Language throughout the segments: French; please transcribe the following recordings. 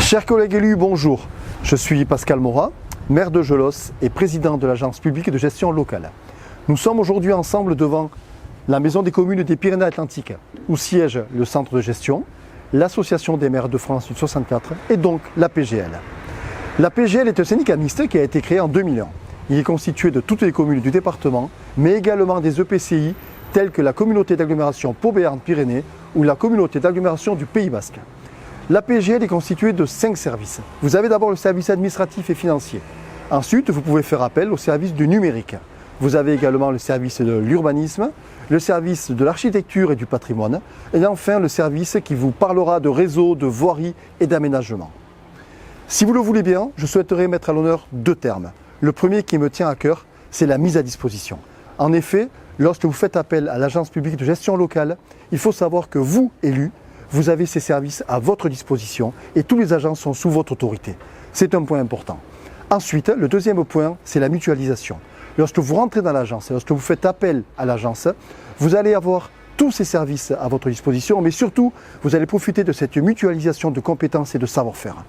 Chers collègues élus, bonjour. Je suis Pascal Morat, maire de Gelos et président de l'Agence publique de gestion locale. Nous sommes aujourd'hui ensemble devant la Maison des communes des Pyrénées-Atlantiques, où siège le centre de gestion, l'Association des maires de France du 64 et donc la PGL. La PGL est un syndicat mixte qui a été créé en 2001. Il est constitué de toutes les communes du département, mais également des EPCI tels que la communauté d'agglomération Pau Béarn Pyrénées ou la communauté d'agglomération du Pays Basque. La PGL est constituée de 5 services. Vous avez d'abord le service administratif et financier. Ensuite, vous pouvez faire appel au service du numérique. Vous avez également le service de l'urbanisme, le service de l'architecture et du patrimoine, et enfin le service qui vous parlera de réseau, de voirie et d'aménagement. Si vous le voulez bien, je souhaiterais mettre à l'honneur 2 termes. Le premier qui me tient à cœur, c'est la mise à disposition. En effet, lorsque vous faites appel à l'agence publique de gestion locale, il faut savoir que vous, élus, vous avez ces services à votre disposition et tous les agents sont sous votre autorité. C'est un point important. Ensuite, le deuxième point, c'est la mutualisation. Lorsque vous rentrez dans l'agence, lorsque vous faites appel à l'agence, vous allez avoir tous ces services à votre disposition, mais surtout, vous allez profiter de cette mutualisation de compétences et de savoir-faire.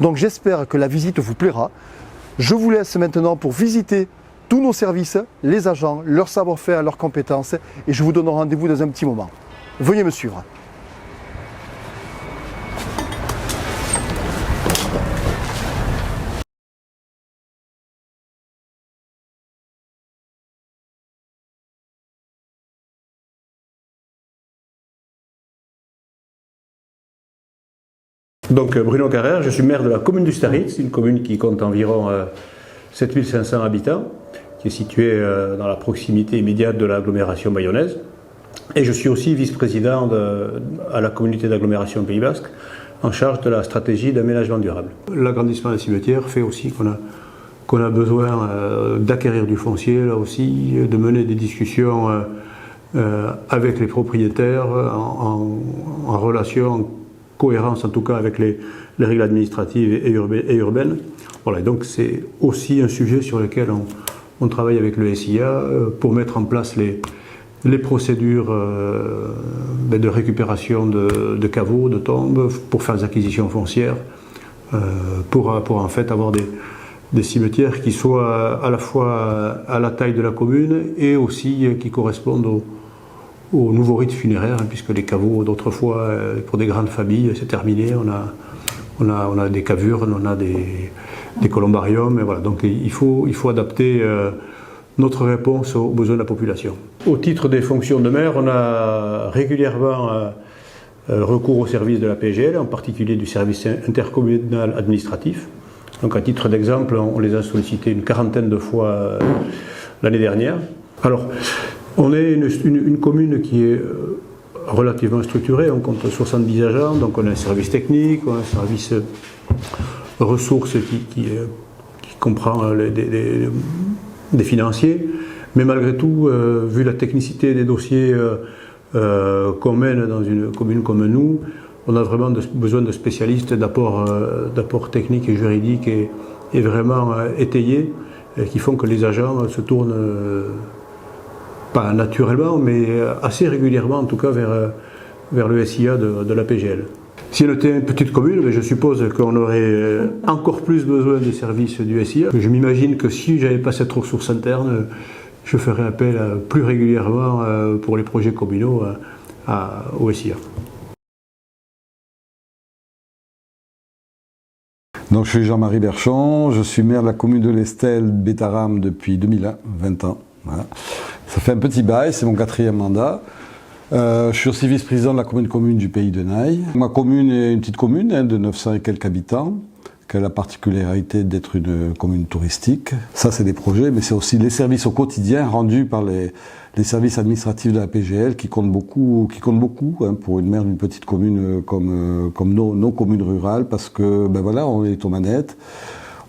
Donc j'espère que la visite vous plaira. Je vous laisse maintenant pour visiter tous nos services, les agents, leur savoir-faire, leurs compétences, et je vous donne rendez-vous dans un petit moment. Veuillez me suivre. Donc Bruno Carrère, je suis maire de la commune du Staritz, une commune qui compte environ 7500 habitants, qui est située dans la proximité immédiate de l'agglomération bayonnaise. Et je suis aussi vice-président à la communauté d'agglomération Pays Basque, en charge de la stratégie d'aménagement durable. L'agrandissement des cimetières fait aussi qu'on a besoin d'acquérir du foncier, là aussi, de mener des discussions avec les propriétaires en relation, cohérence en tout cas avec les règles administratives et urbaines. Voilà, donc c'est aussi un sujet sur lequel on travaille avec le SIA pour mettre en place les procédures de récupération de caveaux, de tombes, pour faire des acquisitions foncières, pour en fait avoir des cimetières qui soient à la fois à la taille de la commune et aussi qui correspondent aux nouveaux rites funéraires, puisque les caveaux d'autrefois, pour des grandes familles, c'est terminé. On a des cavures, on a des columbariums, et voilà. Donc il faut adapter notre réponse aux besoins de la population. Au titre des fonctions de maire, on a régulièrement recours au service de la PGL, en particulier du service intercommunal administratif. Donc à titre d'exemple, on les a sollicités une quarantaine de fois l'année dernière. Alors, on est une commune qui est relativement structurée, on compte 70 agents, donc on a un service technique, on a un service ressources qui comprend des financiers, mais malgré tout, vu la technicité des dossiers qu'on mène dans une commune comme nous, on a vraiment besoin de spécialistes d'apport technique et juridique et vraiment étayés, qui font que les agents se tournent pas naturellement, mais assez régulièrement en tout cas vers le SIA de la PGL. Si on était une petite commune, je suppose qu'on aurait encore plus besoin des services du SIA. Je m'imagine que si je n'avais pas cette ressource interne, je ferais appel plus régulièrement pour les projets communaux au SIA. Donc je suis Jean-Marie Berchon, je suis maire de la commune de l'Estelle Bétaram depuis 2001, 20 ans. Voilà. Ça fait un petit bail, c'est mon 4e mandat. Je suis aussi vice-président de la commune du Pays de Naï. Ma commune est une petite commune de 900 et quelques habitants, qui a la particularité d'être une commune touristique. Ça, c'est des projets, mais c'est aussi les services au quotidien rendus par les services administratifs de la PGL qui comptent beaucoup pour une maire d'une petite commune comme nos communes rurales, parce que ben voilà, on est aux manettes.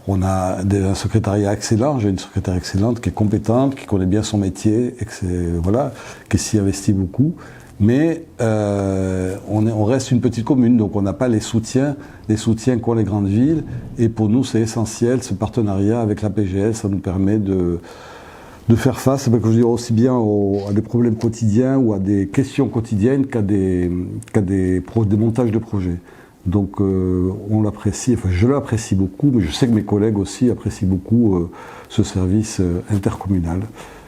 On a un secrétariat excellent, j'ai une secrétaire excellente qui est compétente, qui connaît bien son métier, et qui s'y investit beaucoup. Mais on reste une petite commune, donc on n'a pas les soutiens qu'ont les grandes villes. Et pour nous, c'est essentiel, ce partenariat avec la PGL, ça nous permet de faire face, je veux dire, aussi bien à des problèmes quotidiens ou à des questions quotidiennes qu'à des montages de projets. Donc on l'apprécie, enfin je l'apprécie beaucoup, mais je sais que mes collègues aussi apprécient beaucoup ce service intercommunal.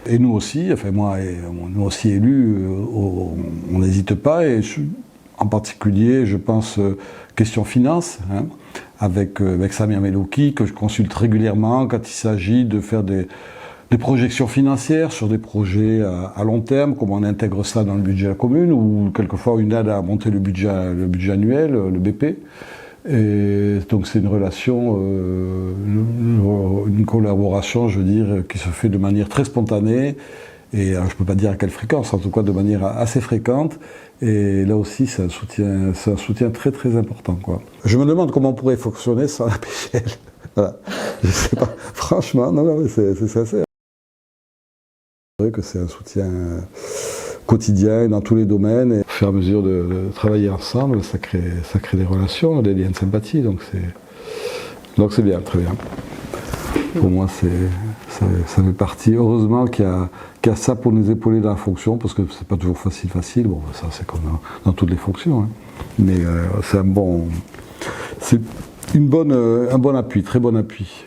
Et nous aussi, enfin moi, nous aussi élus, on n'hésite pas, et en particulier, je pense, question finance, hein, avec Samir Melouki, que je consulte régulièrement quand il s'agit de faire des projections financières sur des projets à long terme, comment on intègre ça dans le budget de la commune, ou quelquefois une aide à monter le budget annuel, le BP. Et donc c'est une relation, une collaboration, je veux dire, qui se fait de manière très spontanée, et je ne peux pas dire à quelle fréquence, en tout cas de manière assez fréquente. Et là aussi, c'est un soutien très très important, quoi. Je me demande comment on pourrait fonctionner sans la PGL. Voilà. Je ne sais pas, franchement, non, c'est assez. C'est vrai que c'est un soutien quotidien dans tous les domaines, et au fur et à mesure de travailler ensemble, ça crée des relations, des liens de sympathie, donc c'est bien, très bien. Pour moi, ça fait partie. Heureusement qu'il y a ça pour nous épauler dans la fonction, parce que c'est pas toujours facile. Bon, ça c'est comme dans toutes les fonctions, hein. Mais c'est un bon appui, très bon appui.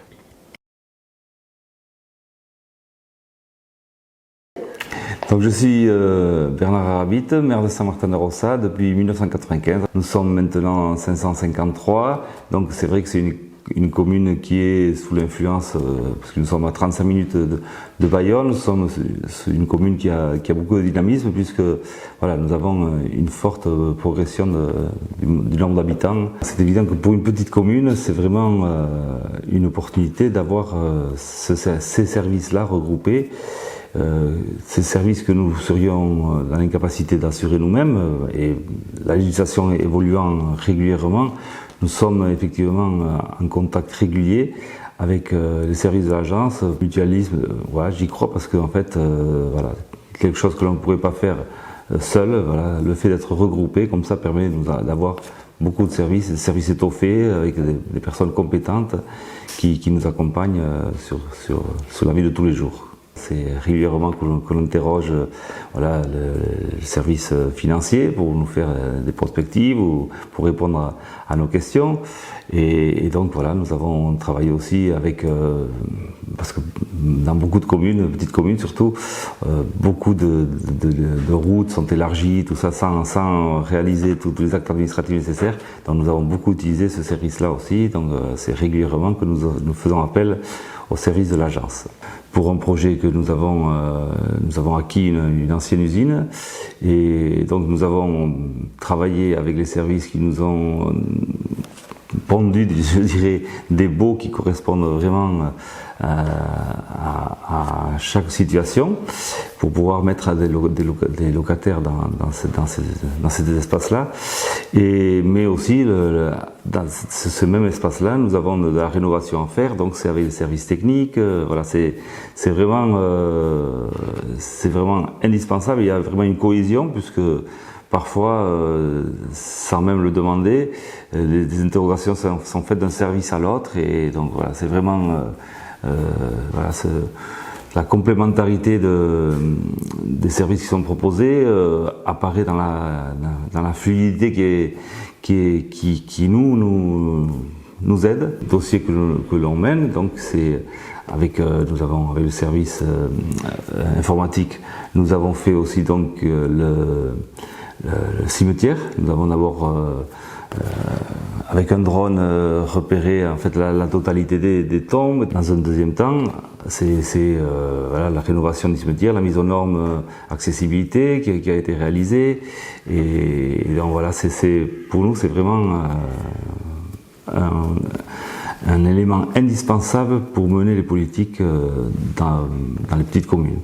Donc je suis Bernard Arabit, maire de Saint-Martin-de-Rossa depuis 1995. Nous sommes maintenant 553, donc c'est vrai que c'est une commune qui est sous l'influence, parce que nous sommes à 35 minutes de Bayonne. Nous sommes une commune qui a beaucoup de dynamisme, puisque voilà, nous avons une forte progression du nombre d'habitants. C'est évident que pour une petite commune, c'est vraiment une opportunité d'avoir ces services-là regroupés. Ces services que nous serions dans l'incapacité d'assurer nous-mêmes, et la législation évoluant régulièrement, nous sommes effectivement en contact régulier avec les services de l'agence. Mutualisme, voilà, j'y crois, parce qu'en fait, voilà, quelque chose que l'on ne pourrait pas faire seul, voilà, le fait d'être regroupé comme ça permet d'avoir beaucoup de services, des services étoffés avec des personnes compétentes qui nous accompagnent sur la vie de tous les jours. C'est régulièrement que l'on interroge voilà, le service financier pour nous faire des prospectives ou pour répondre à nos questions. Et donc voilà, nous avons travaillé aussi avec, parce que dans beaucoup de communes, petites communes surtout, beaucoup de routes sont élargies, tout ça sans réaliser tous les actes administratifs nécessaires. Donc nous avons beaucoup utilisé ce service-là aussi. Donc c'est régulièrement que nous faisons appel au service de l'agence. Pour un projet que nous avons acquis une ancienne usine, et donc nous avons travaillé avec les services qui nous ont pondu, je dirais, des baux qui correspondent vraiment à chaque situation, pour pouvoir mettre des locataires dans ces espaces-là. Mais aussi, dans ce même espace-là, nous avons de la rénovation à faire, donc c'est avec les services techniques. Voilà, c'est vraiment indispensable. Il y a vraiment une cohésion, puisque parfois, sans même le demander, des interrogations sont faites d'un service à l'autre, et donc voilà, c'est vraiment voilà, la complémentarité des services qui sont proposés apparaît dans la fluidité qui nous aide. Le dossier que l'on mène, donc c'est avec le service informatique, nous avons fait aussi donc le cimetière. Nous avons d'abord avec un drone repéré en fait la totalité des tombes. Dans un deuxième temps, c'est voilà, la rénovation du cimetière, la mise aux normes accessibilité qui a été réalisée, et donc voilà, pour nous c'est vraiment un élément indispensable pour mener les politiques dans les petites communes.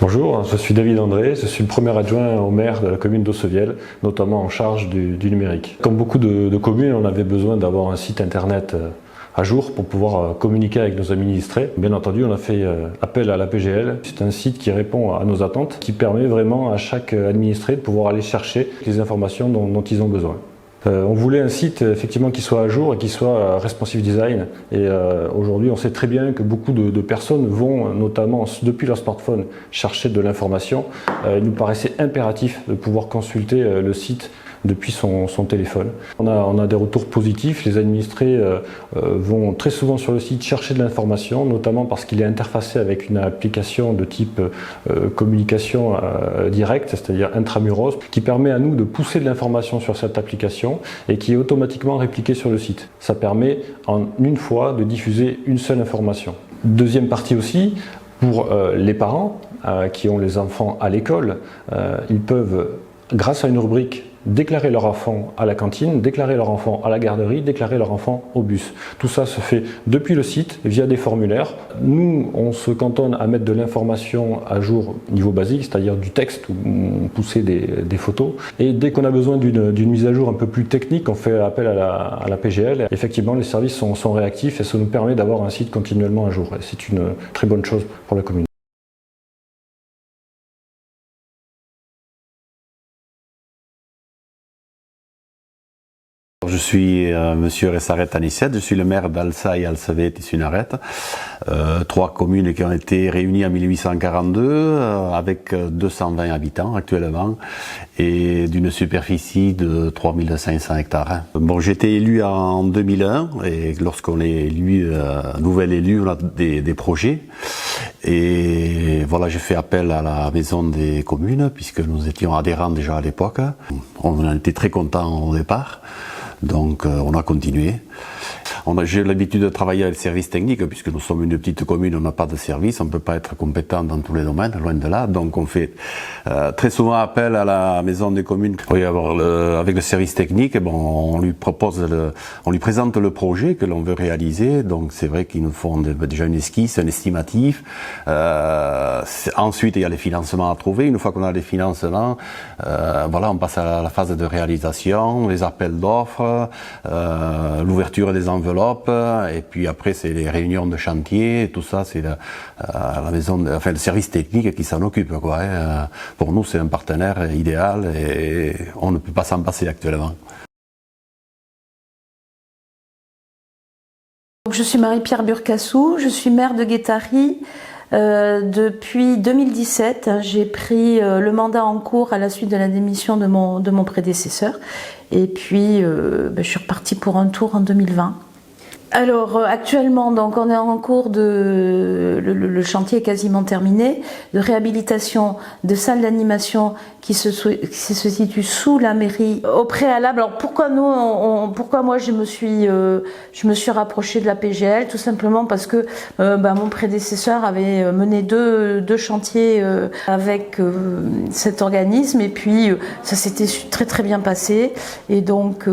Bonjour, je suis David André, je suis le premier adjoint au maire de la commune d'Ossevielle, notamment en charge du numérique. Comme beaucoup de communes, on avait besoin d'avoir un site internet à jour pour pouvoir communiquer avec nos administrés. Bien entendu, on a fait appel à la PGL. C'est un site qui répond à nos attentes, qui permet vraiment à chaque administré de pouvoir aller chercher les informations dont ils ont besoin. On voulait un site effectivement qui soit à jour et qui soit responsive design. Et aujourd'hui, on sait très bien que beaucoup de personnes vont, notamment depuis leur smartphone, chercher de l'information. Il nous paraissait impératif de pouvoir consulter le site depuis son téléphone. On a des retours positifs. Les administrés vont très souvent sur le site chercher de l'information, notamment parce qu'il est interfacé avec une application de type communication directe, c'est-à-dire intramuros, qui permet à nous de pousser de l'information sur cette application et qui est automatiquement répliquée sur le site. Ça permet en une fois de diffuser une seule information. Deuxième partie aussi, pour les parents qui ont les enfants à l'école, ils peuvent, grâce à une rubrique, déclarer leur enfant à la cantine, déclarer leur enfant à la garderie, déclarer leur enfant au bus. Tout ça se fait depuis le site, via des formulaires. Nous, on se cantonne à mettre de l'information à jour au niveau basique, c'est-à-dire du texte ou pousser des photos. Et dès qu'on a besoin d'une mise à jour un peu plus technique, on fait appel à la PGL. Effectivement, les services sont réactifs et ça nous permet d'avoir un site continuellement à jour. Et c'est une très bonne chose pour la commune. Je suis Monsieur Ressaret Anisset, je suis le maire d'Alsa et Alsavet et Sunaret, trois communes qui ont été réunies en 1842 avec 220 habitants actuellement et d'une superficie de 3500 hectares. Bon, j'ai été élu en 2001 et lorsqu'on est élu, nouvel élu, on a des projets. Et voilà, j'ai fait appel à la maison des communes puisque nous étions adhérents déjà à l'époque. On en était très contents au départ. Donc on a continué. J'ai l'habitude de travailler avec le service technique, puisque nous sommes une petite commune, on n'a pas de service, on ne peut pas être compétent dans tous les domaines, loin de là. Donc on fait très souvent appel à la maison des communes. Oui, alors, avec le service technique, bon, on lui présente le projet que l'on veut réaliser. Donc c'est vrai qu'ils nous font déjà une esquisse, un estimatif. Ensuite, il y a les financements à trouver. Une fois qu'on a les financements, voilà, on passe à la phase de réalisation, les appels d'offres, l'ouverture des enveloppes, et puis après c'est les réunions de chantier, et tout ça c'est la maison, enfin le service technique qui s'en occupe, quoi. Pour nous c'est un partenaire idéal et on ne peut pas s'en passer actuellement. Je suis Marie-Pierre Burcassou, je suis maire de Guétary. Depuis 2017, j'ai pris le mandat en cours à la suite de la démission de mon prédécesseur. Et puis, je suis repartie pour un tour en 2020. Alors actuellement, donc on est en cours le chantier est quasiment terminé, de réhabilitation de salles d'animation qui se situe sous la mairie. Au préalable, alors pourquoi moi je me suis rapprochée de la PGL, tout simplement parce que mon prédécesseur avait mené deux chantiers avec cet organisme et puis ça s'était très très bien passé et donc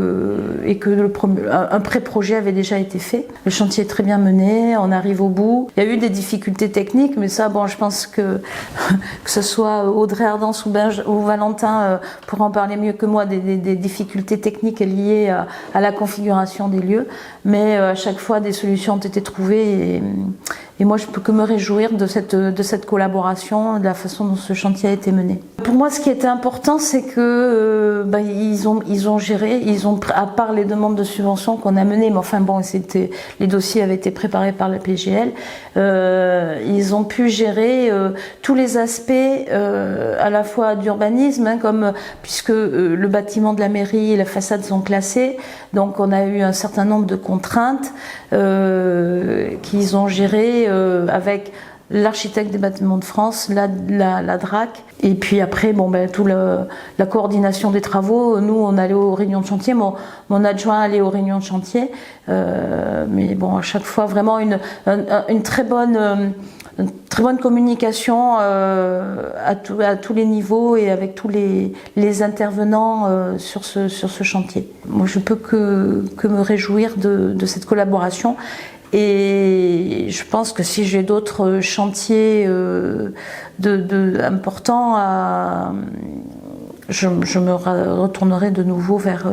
et que un pré-projet avait déjà été fait. Le chantier est très bien mené, on arrive au bout. Il y a eu des difficultés techniques, mais ça, bon, je pense que ce soit Audrey Ardence ou Valentin pourront en parler mieux que moi des difficultés techniques liées à la configuration des lieux. Mais à chaque fois, des solutions ont été trouvées et moi, je peux que me réjouir de cette collaboration, de la façon dont ce chantier a été mené. Pour moi, ce qui était important, c'est que ils ont géré, à part les demandes de subventions qu'on a menées, mais enfin bon, les dossiers avaient été préparés par la PGL, ils ont pu gérer tous les aspects à la fois d'urbanisme, puisque le bâtiment de la mairie et la façade sont classés, donc on a eu un certain nombre de contraintes qu'ils ont gérées avec l'architecte des bâtiments de France, la DRAC, et puis après, la coordination des travaux. Nous, on allait aux réunions de chantier, mon adjoint allait aux réunions de chantier, mais bon, à chaque fois, vraiment une très bonne une très bonne communication à tous les niveaux et avec tous les intervenants sur ce chantier. Moi, je peux que me réjouir de cette collaboration. Et je pense que si j'ai d'autres chantiers importants, je me retournerai de nouveau vers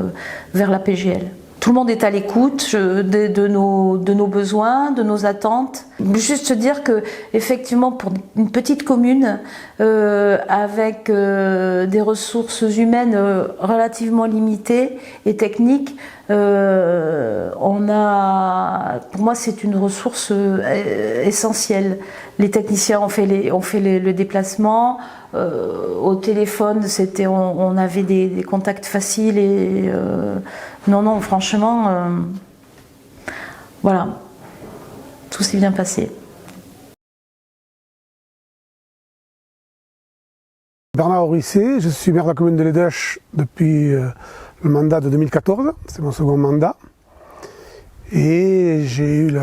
la PGL. Tout le monde est à l'écoute de nos besoins, de nos attentes. Juste dire que, effectivement, pour une petite commune avec des ressources humaines relativement limitées et techniques, pour moi, c'est une ressource essentielle. Les techniciens ont fait le déplacement. Au téléphone, on avait des contacts faciles et non, franchement, voilà, tout s'est bien passé. Bernard Orisset, je suis maire de la commune de Lédèche depuis le mandat de 2014, c'est mon second mandat. Et j'ai eu le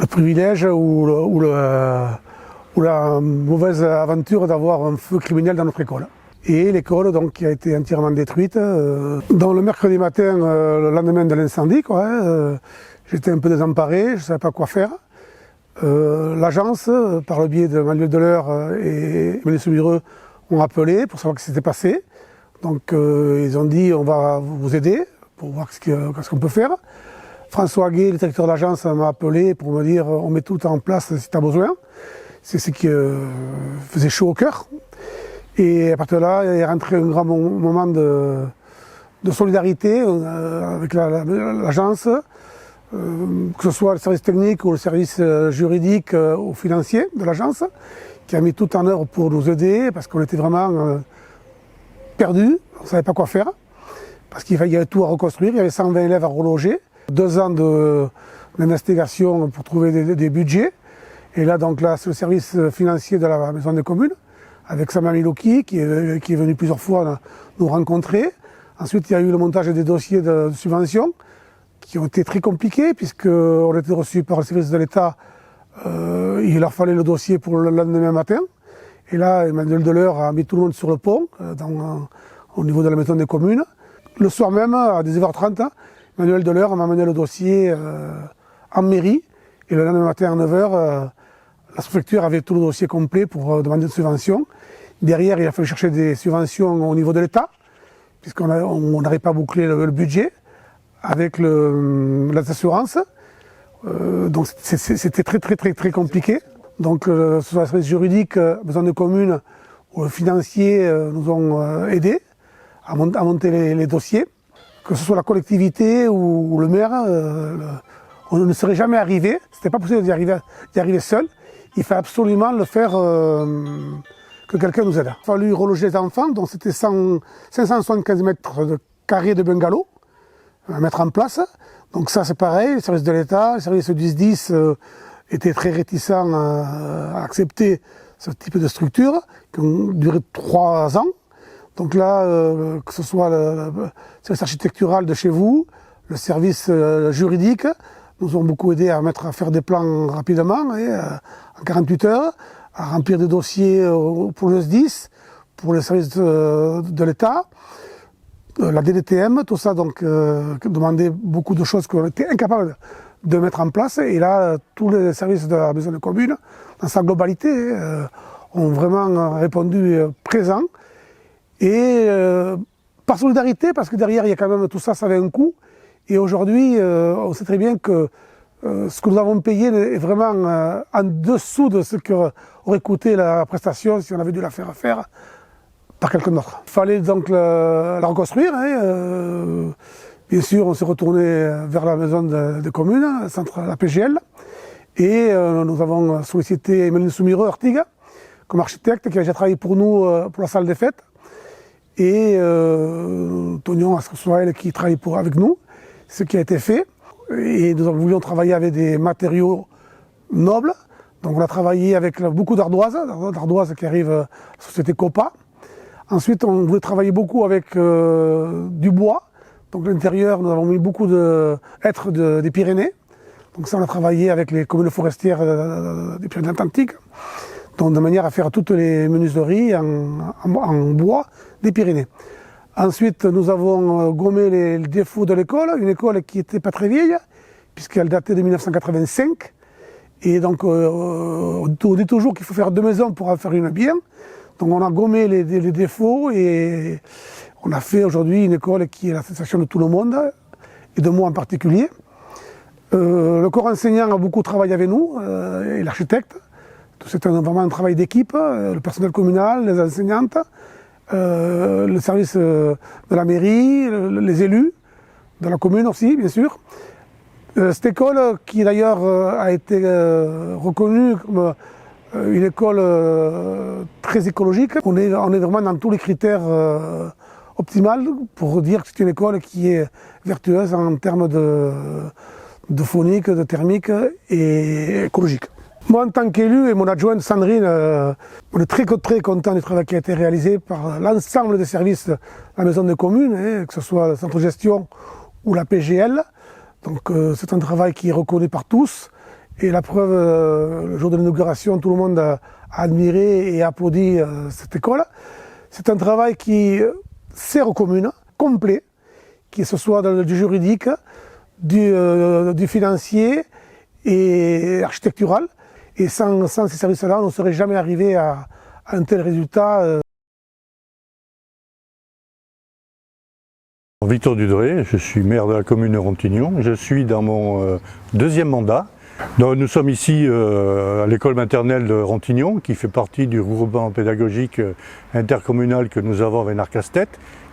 privilège ou la mauvaise aventure d'avoir un feu criminel dans notre école. Et l'école donc qui a été entièrement détruite. Dans le mercredi matin, le lendemain de l'incendie, j'étais un peu désemparé, je ne savais pas quoi faire. L'agence, par le biais de Manuel Deleur et Emmanuel Soumireux, ont appelé pour savoir ce qui s'était passé. Donc ils ont dit on va vous aider pour voir ce qu'on peut faire. François Aguet, le directeur de l'agence, m'a appelé pour me dire on met tout en place si tu as besoin. C'est ce qui faisait chaud au cœur. Et à partir de là, il est rentré un grand moment de solidarité avec l'agence, que ce soit le service technique ou le service juridique ou financier de l'agence, qui a mis tout en œuvre pour nous aider, parce qu'on était vraiment perdus, on ne savait pas quoi faire, parce qu'il y avait tout à reconstruire, il y avait 120 élèves à reloger, 2 ans d'investigation pour trouver des budgets. Et là, donc là, c'est le service financier de la Maison des communes, avec Samia Milouki, qui est venu plusieurs fois nous rencontrer. Ensuite, il y a eu le montage des dossiers de subvention, qui ont été très compliqués, puisqu'on était reçus par le service de l'État. Il leur fallait le dossier pour le lendemain matin. Et là, Emmanuel Deleur a mis tout le monde sur le pont, au niveau de la Maison des communes. Le soir même, à 19h30, Emmanuel Deleur m'a amené le dossier en mairie. Et le lendemain matin, à 9h, la sous-préfecture avait tout le dossier complet pour demander une subvention. Derrière, il a fallu chercher des subventions au niveau de l'État, puisqu'on n'avait pas bouclé le budget avec les assurances. Donc c'était très compliqué. Donc soit le service juridique, besoin de communes ou financiers nous ont aidés à monter les dossiers. Que ce soit la collectivité ou le maire, on ne serait jamais arrivé. C'était pas possible d'y arriver seul. Il fallait absolument le faire, que quelqu'un nous aide. Il a fallu reloger les enfants, donc c'était 575 mètres carrés de bungalow à mettre en place. Donc ça c'est pareil, les services de l'État, les services du SDIS étaient très réticents à accepter ce type de structure, qui ont duré 3 ans. Donc là, que ce soit le service architectural de chez vous, le service juridique, nous ont beaucoup aidé à faire des plans rapidement, et, en 48 heures, à remplir des dossiers pour le SDIS, pour les services de l'État, la DDTM, tout ça donc demandait beaucoup de choses qu'on était incapables de mettre en place. Et là, tous les services de la Maison des communes, dans sa globalité, ont vraiment répondu présent. Et par solidarité, parce que derrière, il y a quand même tout ça, ça avait un coût. Et aujourd'hui, on sait très bien que ce que nous avons payé est vraiment en dessous de ce qu'aurait coûté la prestation si on avait dû la faire par quelqu'un d'autre. Il fallait donc la reconstruire. Bien sûr, on s'est retourné vers la maison des communes, le centre la PGL. Et nous avons sollicité Emmanuel Soumireux Artiga comme architecte qui a déjà travaillé pour nous pour la salle des fêtes. Et Tonion Assoael qui travaille avec nous, ce qui a été fait. Et nous voulions travailler avec des matériaux nobles. Donc on a travaillé avec beaucoup d'ardoises qui arrivent de la société Copa. Ensuite, on voulait travailler beaucoup avec du bois. Donc l'intérieur, nous avons mis beaucoup de hêtres des Pyrénées. Donc ça, on a travaillé avec les communes forestières des Pyrénées-Atlantiques, donc de manière à faire toutes les menuiseries en bois des Pyrénées. Ensuite, nous avons gommé les défauts de l'école, une école qui n'était pas très vieille, puisqu'elle datait de 1985. Et donc, on dit toujours qu'il faut faire 2 maisons pour en faire une bien. Donc, on a gommé les défauts et on a fait aujourd'hui une école qui est la sensation de tout le monde, et de moi en particulier. Le corps enseignant a beaucoup travaillé avec nous, et l'architecte. C'est vraiment un travail d'équipe, le personnel communal, les enseignantes, le service de la mairie, les élus, de la commune aussi, bien sûr. Cette école, qui d'ailleurs a été reconnue comme une école très écologique, on est vraiment dans tous les critères optimaux pour dire que c'est une école qui est vertueuse en termes de phonique, de thermique et écologique. Moi, en tant qu'élu et mon adjointe Sandrine, on est très content du travail qui a été réalisé par l'ensemble des services de la maison des communes, que ce soit le centre de gestion ou la PGL. Donc c'est un travail qui est reconnu par tous. Et la preuve, le jour de l'inauguration, tout le monde a admiré et applaudi cette école. C'est un travail qui sert aux communes, complet, que ce soit du juridique, du financier et architectural. Et sans ces services-là, on ne serait jamais arrivé à un tel résultat. Victor Dudré, je suis maire de la commune de Rontignon. Je suis dans mon 2e mandat. Donc, nous sommes ici à l'école maternelle de Rontignon, qui fait partie du regroupement pédagogique intercommunal que nous avons avec Narcastet,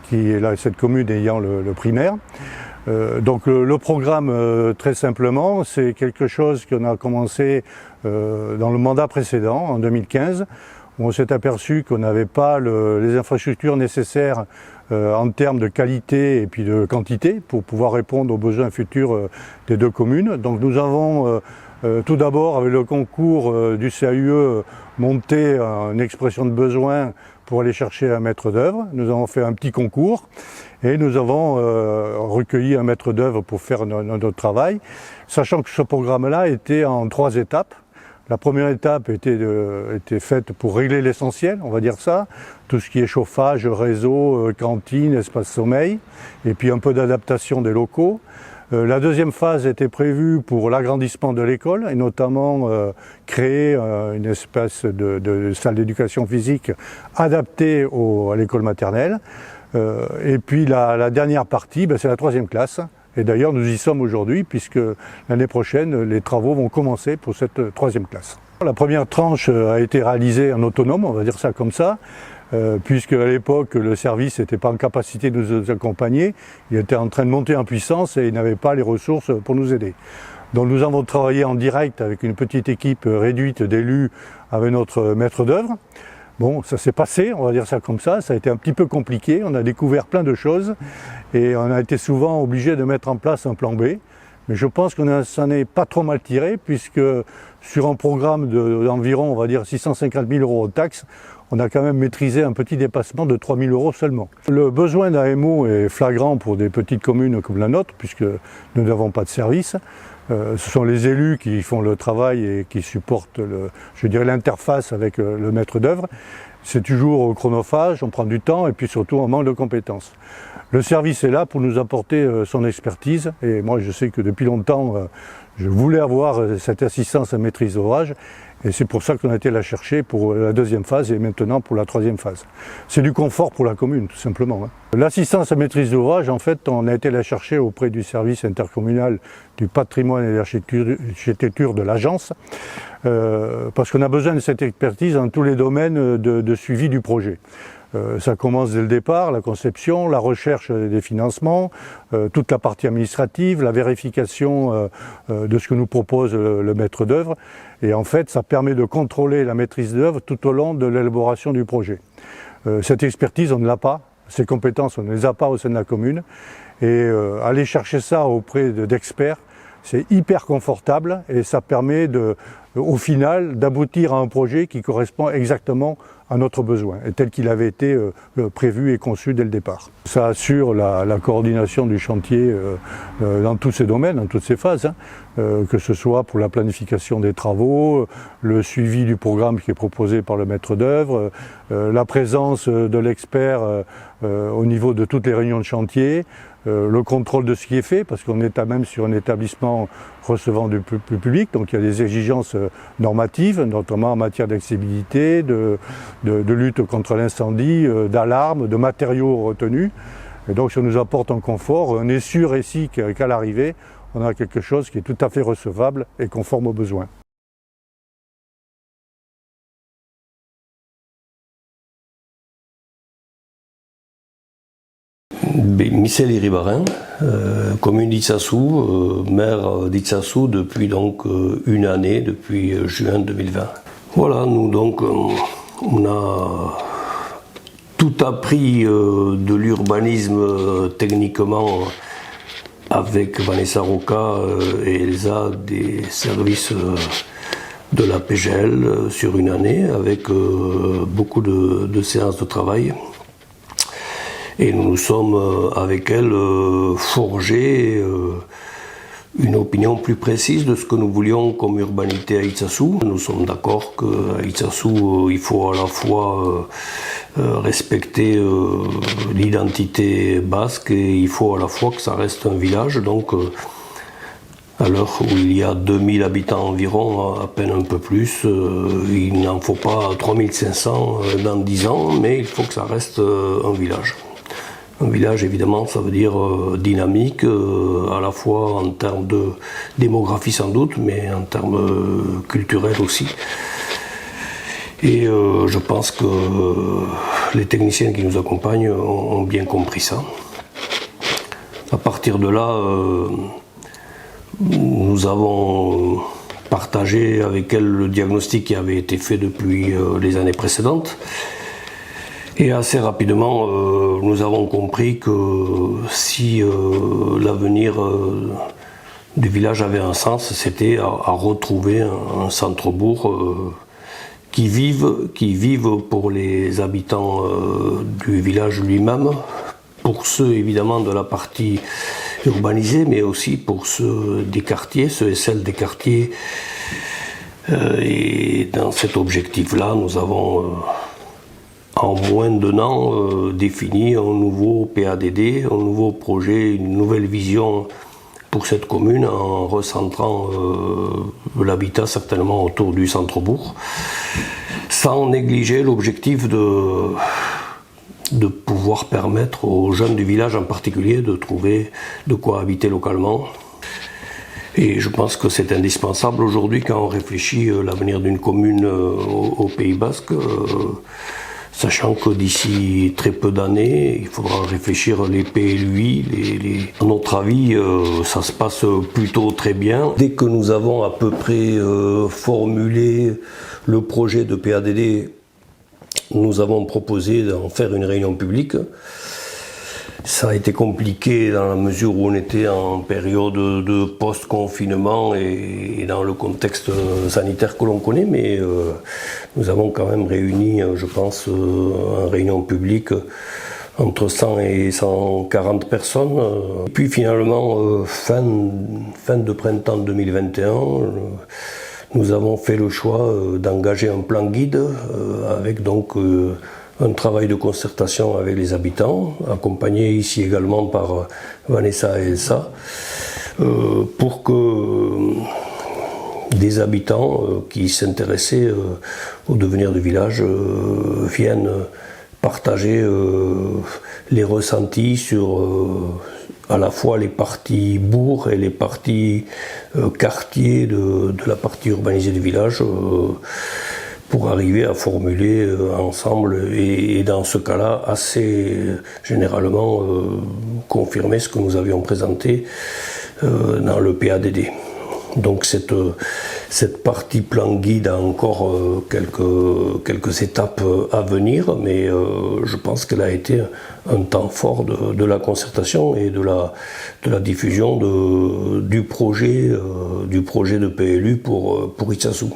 qui est là, cette commune ayant le primaire. Donc le programme, très simplement, c'est quelque chose qu'on a commencé dans le mandat précédent, en 2015, où on s'est aperçu qu'on n'avait pas les infrastructures nécessaires en termes de qualité et puis de quantité pour pouvoir répondre aux besoins futurs des 2 communes. Donc nous avons tout d'abord, avec le concours du CAUE, monté une expression de besoin pour aller chercher un maître d'œuvre. Nous avons fait un petit concours et nous avons recueilli un maître d'œuvre pour faire notre travail, sachant que ce programme-là était en 3 étapes. La première étape était faite pour régler l'essentiel, on va dire ça, tout ce qui est chauffage, réseau, cantine, espace sommeil, et puis un peu d'adaptation des locaux. La deuxième phase était prévue pour l'agrandissement de l'école, et notamment créer une espèce de salle d'éducation physique adaptée à l'école maternelle. Et puis la dernière partie, c'est la 3e classe. Et d'ailleurs, nous y sommes aujourd'hui, puisque l'année prochaine, les travaux vont commencer pour cette 3e classe. La première tranche a été réalisée en autonome, on va dire ça comme ça, puisque à l'époque, le service n'était pas en capacité de nous accompagner. Il était en train de monter en puissance et il n'avait pas les ressources pour nous aider. Donc nous avons travaillé en direct avec une petite équipe réduite d'élus avec notre maître d'œuvre. Bon, ça s'est passé, on va dire ça comme ça a été un petit peu compliqué, on a découvert plein de choses et on a été souvent obligé de mettre en place un plan B. Mais je pense qu'on s'en est pas trop mal tiré, puisque sur un programme d'environ, on va dire, 650 000 € de taxes, on a quand même maîtrisé un petit dépassement de 3 000 € seulement. Le besoin d'AMO est flagrant pour des petites communes comme la nôtre, puisque nous n'avons pas de service. Ce sont les élus qui font le travail et qui supportent l'interface avec le maître d'œuvre. C'est toujours chronophage, on prend du temps et puis surtout on manque de compétences. Le service est là pour nous apporter son expertise et moi je sais que depuis longtemps je voulais avoir cette assistance à maîtrise d'ouvrage et c'est pour ça qu'on a été la chercher pour la 2e phase et maintenant pour la 3e phase. C'est du confort pour la commune tout simplement. L'assistance à maîtrise d'ouvrage, en fait, on a été la chercher auprès du service intercommunal du patrimoine et de l'architecture de l'agence parce qu'on a besoin de cette expertise dans tous les domaines de suivi du projet. Ça commence dès le départ, la conception, la recherche des financements, toute la partie administrative, la vérification de ce que nous propose le maître d'œuvre. Et en fait, ça permet de contrôler la maîtrise d'œuvre tout au long de l'élaboration du projet. Cette expertise, on ne l'a pas. Ces compétences, on ne les a pas au sein de la commune. Et aller chercher ça auprès d'experts, c'est hyper confortable et ça permet au final d'aboutir à un projet qui correspond exactement à notre besoin, et tel qu'il avait été prévu et conçu dès le départ. Ça assure la coordination du chantier dans tous ces domaines, dans toutes ces phases, que ce soit pour la planification des travaux, le suivi du programme qui est proposé par le maître d'œuvre, la présence de l'expert au niveau de toutes les réunions de chantier, le contrôle de ce qui est fait, parce qu'on est même sur un établissement recevant du public, donc il y a des exigences normatives, notamment en matière d'accessibilité, de lutte contre l'incendie, d'alarme, de matériaux retenus. Et donc ça nous apporte un confort. On est sûr ici qu'à l'arrivée, on a quelque chose qui est tout à fait recevable et conforme aux besoins. Michel Iribarin, commune d'Itsassou, maire d'Itsassou depuis donc une année, depuis juin 2020. Voilà, nous donc on a tout appris de l'urbanisme techniquement avec Vanessa Roca et Elsa des services de la PGL sur une année avec beaucoup de séances de travail. Et nous nous sommes avec elle forgés une opinion plus précise de ce que nous voulions comme urbanité à Itsassou. Nous sommes d'accord qu'à Itsassou, il faut à la fois respecter l'identité basque et il faut à la fois que ça reste un village. Donc à l'heure où il y a 2000 habitants environ, à peine un peu plus, il n'en faut pas 3500 dans 10 ans, mais il faut que ça reste un village. Un village, évidemment, ça veut dire dynamique, à la fois en termes de démographie sans doute, mais en termes culturels aussi. Et je pense que les techniciens qui nous accompagnent ont bien compris ça. À partir de là, nous avons partagé avec elle le diagnostic qui avait été fait depuis les années précédentes. Et assez rapidement, nous avons compris que si l'avenir du village avait un sens, c'était à retrouver un centre-bourg qui vive pour les habitants du village lui-même, pour ceux évidemment de la partie urbanisée, mais aussi pour ceux des quartiers, ceux et celles des quartiers. Et dans cet objectif-là, nous avons en moins d'un an défini un nouveau PADD, un nouveau projet, une nouvelle vision pour cette commune en recentrant l'habitat certainement autour du centre-bourg, sans négliger l'objectif de pouvoir permettre aux jeunes du village en particulier de trouver de quoi habiter localement. Et je pense que c'est indispensable aujourd'hui quand on réfléchit à l'avenir d'une commune au Pays Basque, sachant que d'ici très peu d'années, il faudra réfléchir les PLUI. À notre avis, ça se passe plutôt très bien. Dès que nous avons à peu près formulé le projet de PADD, nous avons proposé d'en faire une réunion publique. Ça a été compliqué dans la mesure où on était en période de post-confinement et dans le contexte sanitaire que l'on connaît, mais nous avons quand même réuni, je pense, en réunion publique entre 100 et 140 personnes. Et puis finalement, fin de printemps 2021, nous avons fait le choix d'engager un plan guide avec donc un travail de concertation avec les habitants, accompagné ici également par Vanessa et Elsa, pour que des habitants qui s'intéressaient au devenir du village viennent partager les ressentis sur à la fois les parties bourgs et les parties quartiers de la partie urbanisée du village, pour arriver à formuler ensemble et dans ce cas-là assez généralement confirmer ce que nous avions présenté dans le PADD. Donc cette partie plan guide a encore quelques étapes à venir, mais je pense qu'elle a été un temps fort de la concertation et de la diffusion du projet de PLU pour Itsassou.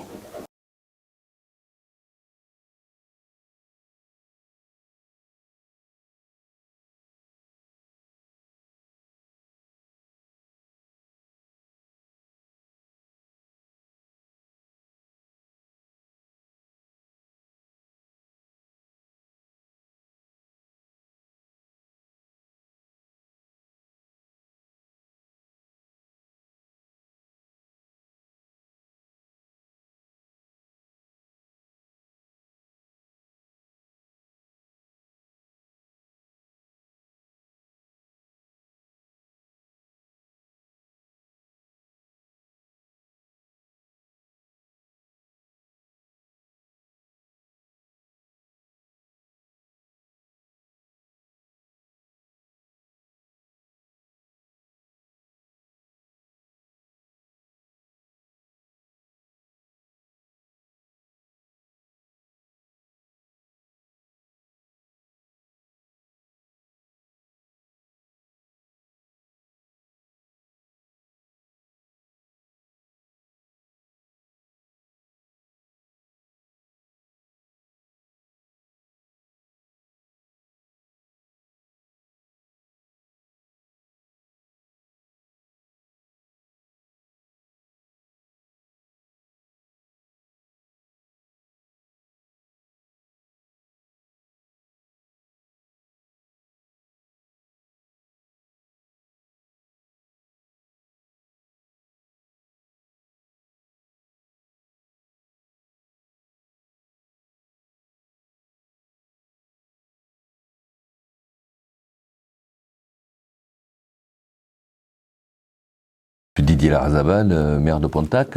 Je suis Didier Larrazabal, maire de Pontac.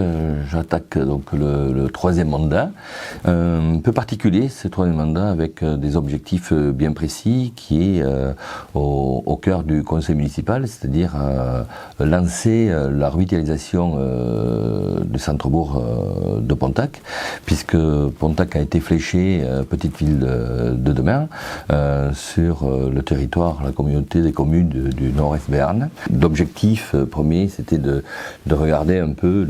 J'attaque donc le troisième mandat. Un peu particulier, ce troisième mandat, avec des objectifs bien précis, qui est au cœur du conseil municipal, c'est-à-dire lancer la revitalisation du centre-bourg de Pontac, puisque Pontac a été fléché petite ville de demain sur le territoire, la communauté des communes du Nord-Est Béarn. L'objectif premier, c'était de regarder un peu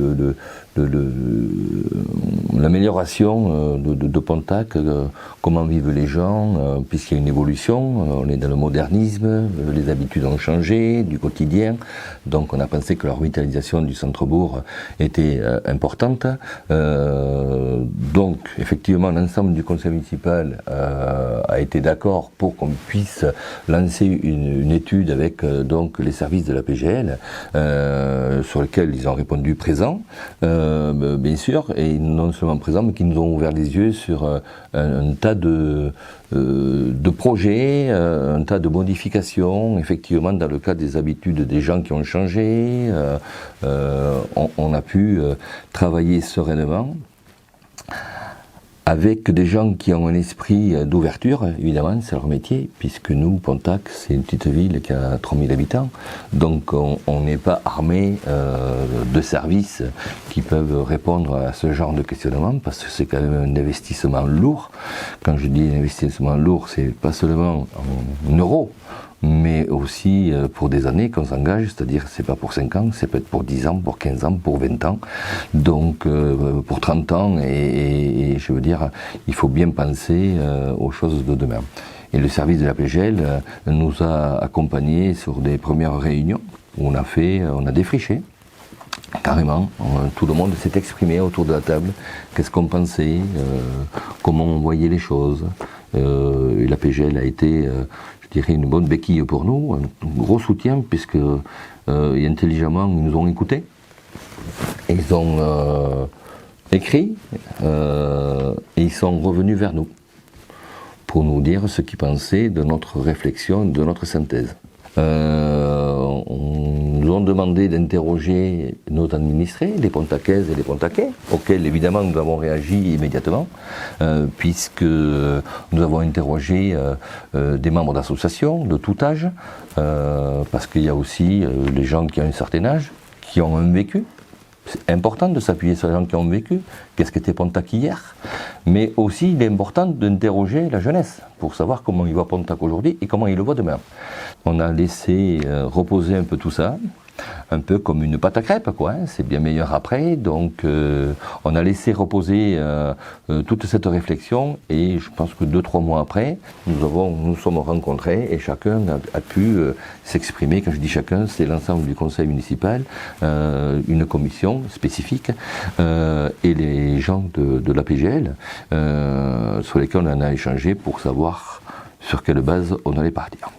l'amélioration de Pontac, comment vivent les gens, puisqu'il y a une évolution, on est dans le modernisme, les habitudes ont changé, du quotidien, donc on a pensé que la revitalisation du centre-bourg était importante. Donc effectivement l'ensemble du conseil municipal a été d'accord pour qu'on puisse lancer une étude avec donc les services de la PGL, sur lesquels ils ont répondu présent. Bien sûr, et non seulement présents, mais qui nous ont ouvert les yeux sur un tas de projets, un tas de modifications, effectivement dans le cadre des habitudes des gens qui ont changé. On a pu travailler sereinement avec des gens qui ont un esprit d'ouverture, évidemment, c'est leur métier, puisque nous, Pontac, c'est une petite ville qui a 3000 habitants, donc on n'est pas armé de services qui peuvent répondre à ce genre de questionnement, parce que c'est quand même un investissement lourd. Quand je dis investissement lourd, c'est pas seulement en euros, mais aussi pour des années qu'on s'engage, c'est-à-dire c'est pas pour 5 ans, c'est peut-être pour 10 ans, pour 15 ans, pour 20 ans, donc pour 30 ans, et je veux dire, il faut bien penser aux choses de demain. Et le service de la PGL nous a accompagnés sur des premières réunions où on a défriché, carrément, tout le monde s'est exprimé autour de la table, qu'est-ce qu'on pensait, comment on voyait les choses, et la PGL a été... je dirais une bonne béquille pour nous, un gros soutien, puisque intelligemment ils nous ont écoutés, ils ont écrit et ils sont revenus vers nous pour nous dire ce qu'ils pensaient de notre réflexion, de notre synthèse. On nous ont demandé d'interroger nos administrés, les Pontacaises et les Pontacais, auxquels évidemment nous avons réagi immédiatement, puisque nous avons interrogé des membres d'associations de tout âge, parce qu'il y a aussi les gens qui ont un certain âge, qui ont un vécu. C'est important de s'appuyer sur les gens qui ont vécu, qu'est-ce qu'était Pontac hier, mais aussi il est important d'interroger la jeunesse pour savoir comment il voit Pontac aujourd'hui et comment il le voit demain. On a laissé reposer un peu tout ça, un peu comme une pâte à crêpes, quoi, hein, c'est bien meilleur après, donc on a laissé reposer toute cette réflexion, et je pense que 2-3 mois après, nous sommes rencontrés et chacun a pu s'exprimer. Quand je dis chacun, c'est l'ensemble du conseil municipal, une commission spécifique, et les gens de la PGL, sur lesquels on en a échangé pour savoir sur quelle base on allait partir.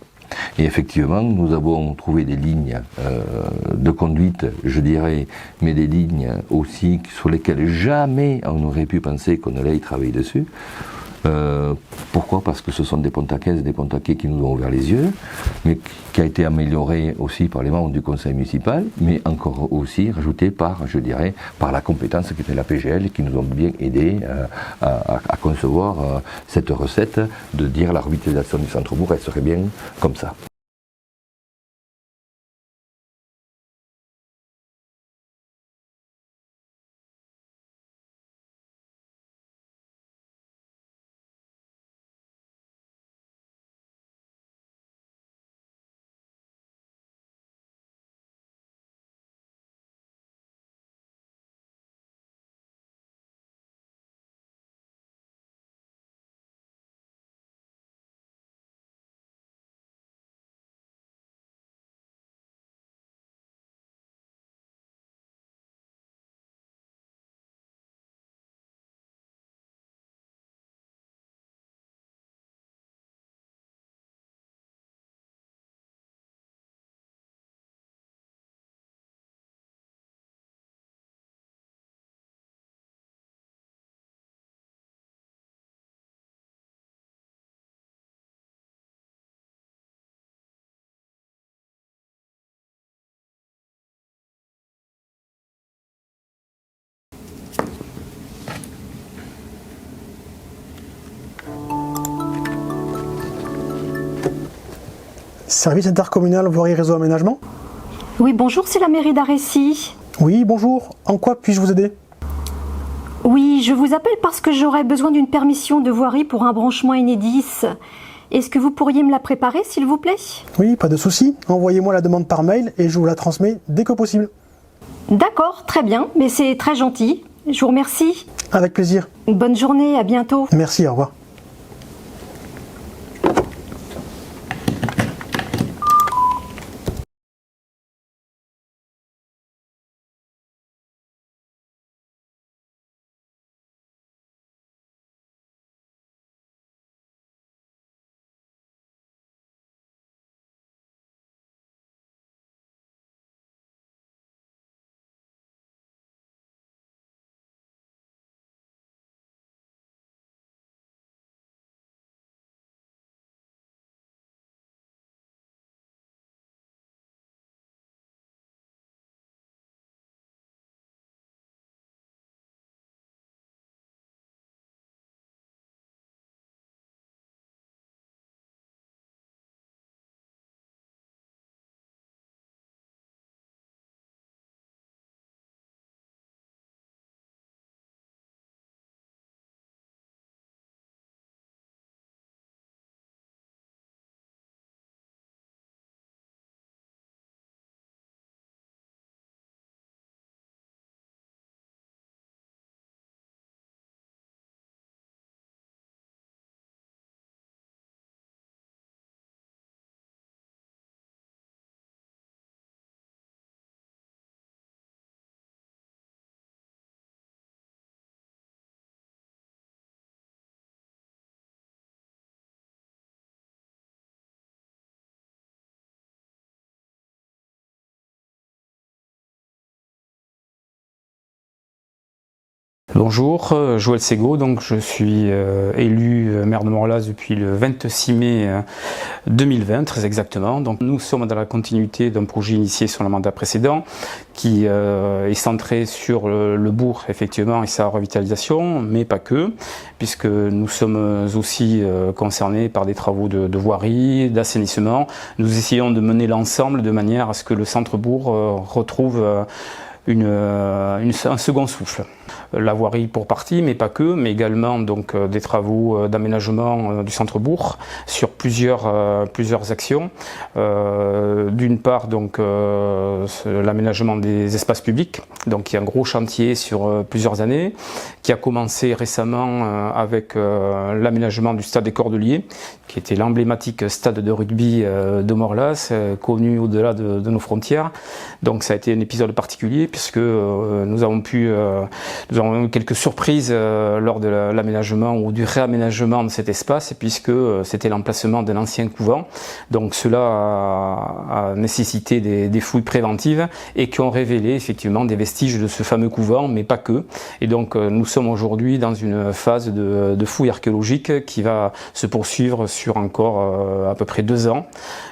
Et effectivement, nous avons trouvé des lignes de conduite, je dirais, mais des lignes aussi sur lesquelles jamais on n'aurait pu penser qu'on allait y travailler dessus. Pourquoi ? Parce que ce sont des Pontacaises et des Pontacais qui nous ont ouvert les yeux, mais qui a été amélioré aussi par les membres du conseil municipal, mais encore aussi rajouté par, je dirais, par la compétence qui était la PGL, qui nous ont bien aidé à concevoir cette recette de dire la revitalisation du centre-bourg, elle serait bien comme ça. Service intercommunal voirie réseau aménagement? Oui, bonjour, c'est la mairie d'Arrécy. Oui, bonjour. En quoi puis-je vous aider? Oui, je vous appelle parce que j'aurais besoin d'une permission de voirie pour un branchement Enedis. Est-ce que vous pourriez me la préparer, s'il vous plaît? Oui, pas de souci. Envoyez-moi la demande par mail et je vous la transmets dès que possible. D'accord, très bien, mais c'est très gentil. Je vous remercie. Avec plaisir. Bonne journée, à bientôt. Merci, au revoir. Bonjour, Joël Ségaud, donc je suis élu maire de Morlas depuis le 26 mai 2020, très exactement. Donc nous sommes dans la continuité d'un projet initié sur le mandat précédent qui est centré sur le bourg effectivement et sa revitalisation, mais pas que, puisque nous sommes aussi concernés par des travaux de voirie, d'assainissement. Nous essayons de mener l'ensemble de manière à ce que le centre-bourg retrouve un second souffle. La voirie pour partie, mais pas que, mais également donc des travaux d'aménagement du centre-bourg sur plusieurs actions. D'une part donc l'aménagement des espaces publics, donc il y a un gros chantier sur plusieurs années, qui a commencé récemment avec l'aménagement du stade des Cordeliers, qui était l'emblématique stade de rugby de Morlas, connu au-delà de nos frontières. Donc ça a été un épisode particulier puisque nous avons eu quelques surprises lors de l'aménagement ou du réaménagement de cet espace, puisque c'était l'emplacement d'un ancien couvent. Donc cela a nécessité des fouilles préventives et qui ont révélé effectivement des vestiges de ce fameux couvent, mais pas que. Et donc nous sommes aujourd'hui dans une phase de fouilles archéologiques qui va se poursuivre sur encore à peu près 2 ans.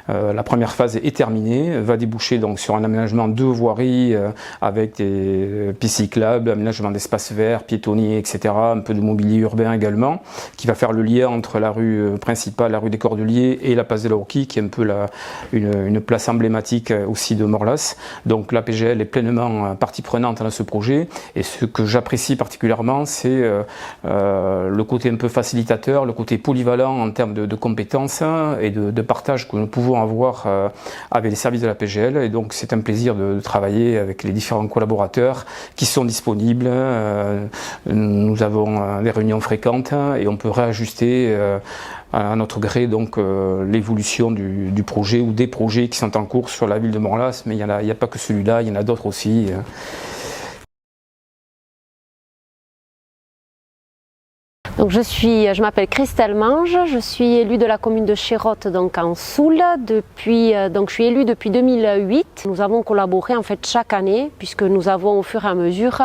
La première phase est terminée, va déboucher donc sur un aménagement de voiries avec des pistes cyclables, aménagement d'espaces verts, piétonniers, etc. Un peu de mobilier urbain également, qui va faire le lien entre la rue principale, la rue des Cordeliers et la place de la Roquille, qui est un peu une place emblématique aussi de Morlas. Donc la PGL est pleinement partie prenante dans ce projet, et ce que j'apprécie particulièrement, c'est le côté un peu facilitateur, le côté polyvalent en termes de compétences et de partage que nous pouvons avoir avec les services de la PGL. Et donc c'est un plaisir de travailler avec les différents collaborateurs qui sont disponibles. Nous avons des réunions fréquentes et on peut réajuster à notre gré donc l'évolution du projet ou des projets qui sont en cours sur la ville de Morlas, mais il n'y a pas que celui-là, il y en a d'autres aussi. Donc je m'appelle Christelle Mange, je suis élue de la commune de Chérotte, donc en Soule, donc je suis élue depuis 2008. Nous avons collaboré en fait chaque année, puisque nous avons au fur et à mesure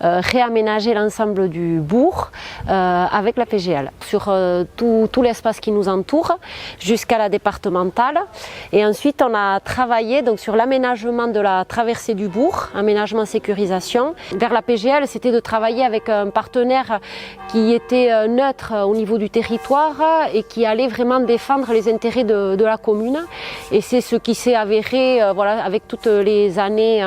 réaménagé l'ensemble du bourg avec la PGL, sur tout l'espace qui nous entoure, jusqu'à la départementale. Et ensuite on a travaillé donc sur l'aménagement de la traversée du bourg, aménagement sécurisation. Vers la PGL, c'était de travailler avec un partenaire qui était était neutre au niveau du territoire et qui allait vraiment défendre les intérêts de la commune. Et c'est ce qui s'est avéré voilà, avec toutes les années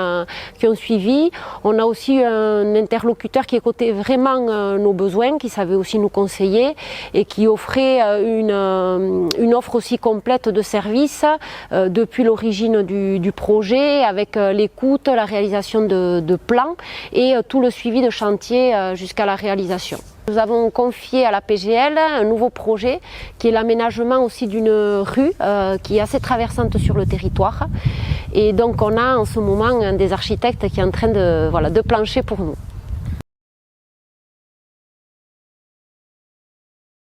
qui ont suivi. On a aussi un interlocuteur qui écoutait vraiment nos besoins, qui savait aussi nous conseiller et qui offrait une offre aussi complète de services depuis l'origine du projet, avec l'écoute, la réalisation de plans et tout le suivi de chantier jusqu'à la réalisation. Nous avons confié à la PGL un nouveau projet qui est l'aménagement aussi d'une rue qui est assez traversante sur le territoire. Et donc on a en ce moment un des architectes qui est en train de plancher pour nous.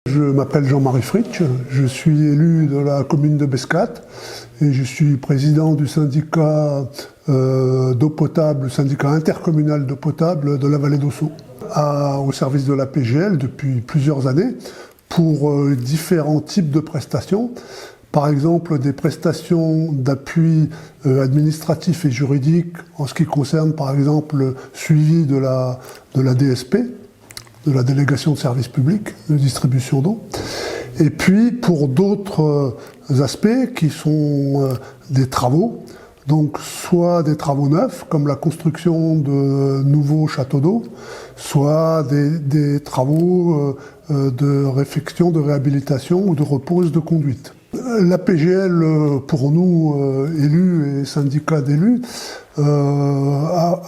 Je m'appelle Jean-Marie Fritsch, je suis élu de la commune de Bescat et je suis président du syndicat d'eau potable, le syndicat intercommunal d'eau potable de la vallée d'Ossau, au service de la PGL depuis plusieurs années pour différents types de prestations. Par exemple, des prestations d'appui administratif et juridique en ce qui concerne par exemple le suivi de la DSP, de la délégation de services publics de distribution d'eau. Et puis pour d'autres aspects qui sont des travaux, donc soit des travaux neufs comme la construction de nouveaux châteaux d'eau, soit des travaux de réfection, de réhabilitation ou de repose de conduite. La PGL, pour nous, élus et syndicats d'élus, a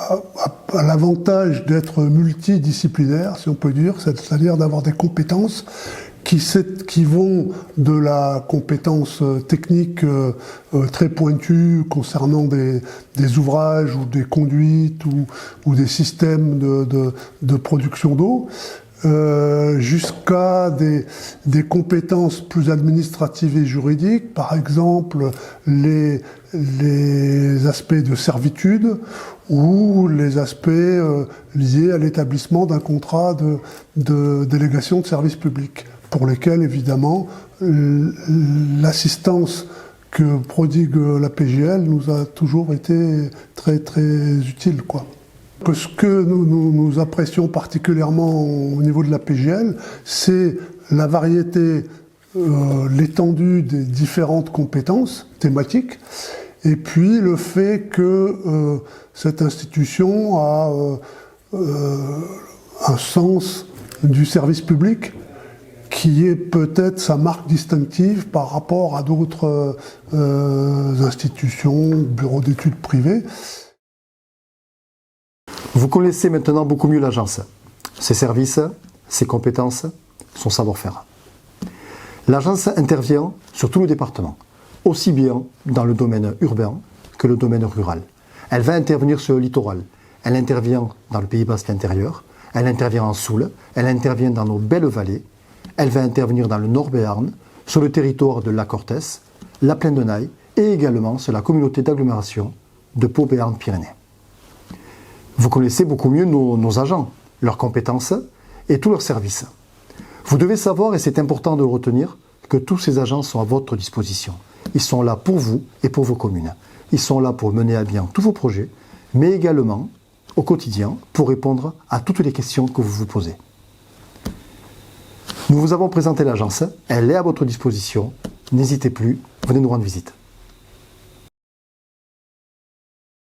l'avantage d'être multidisciplinaire, si on peut dire, c'est-à-dire d'avoir des compétences qui vont de la compétence technique très pointue concernant des ouvrages ou des conduites ou des systèmes de production d'eau, jusqu'à des compétences plus administratives et juridiques, par exemple les aspects de servitude ou les aspects liés à l'établissement d'un contrat de délégation de service public, pour lesquels évidemment l'assistance que prodigue la PGL nous a toujours été très très utile, quoi. Ce que nous apprécions particulièrement au niveau de la PGL, c'est la variété, l'étendue des différentes compétences thématiques, et puis le fait que cette institution a un sens du service public qui est peut-être sa marque distinctive par rapport à d'autres institutions, bureaux d'études privés. Vous connaissez maintenant beaucoup mieux l'agence, ses services, ses compétences, son savoir-faire. L'agence intervient sur tout le département, aussi bien dans le domaine urbain que le domaine rural. Elle va intervenir sur le littoral, elle intervient dans le Pays Basque intérieur, elle intervient en Soule, elle intervient dans nos belles vallées, elle va intervenir dans le Nord Béarn, sur le territoire de la Cortès, la Plaine de Naye et également sur la communauté d'agglomération de Pau-Béarn-Pyrénées. Vous connaissez beaucoup mieux nos agents, leurs compétences et tous leurs services. Vous devez savoir, et c'est important de le retenir, que tous ces agents sont à votre disposition. Ils sont là pour vous et pour vos communes. Ils sont là pour mener à bien tous vos projets, mais également au quotidien pour répondre à toutes les questions que vous vous posez. Nous vous avons présenté l'agence, elle est à votre disposition. N'hésitez plus, venez nous rendre visite.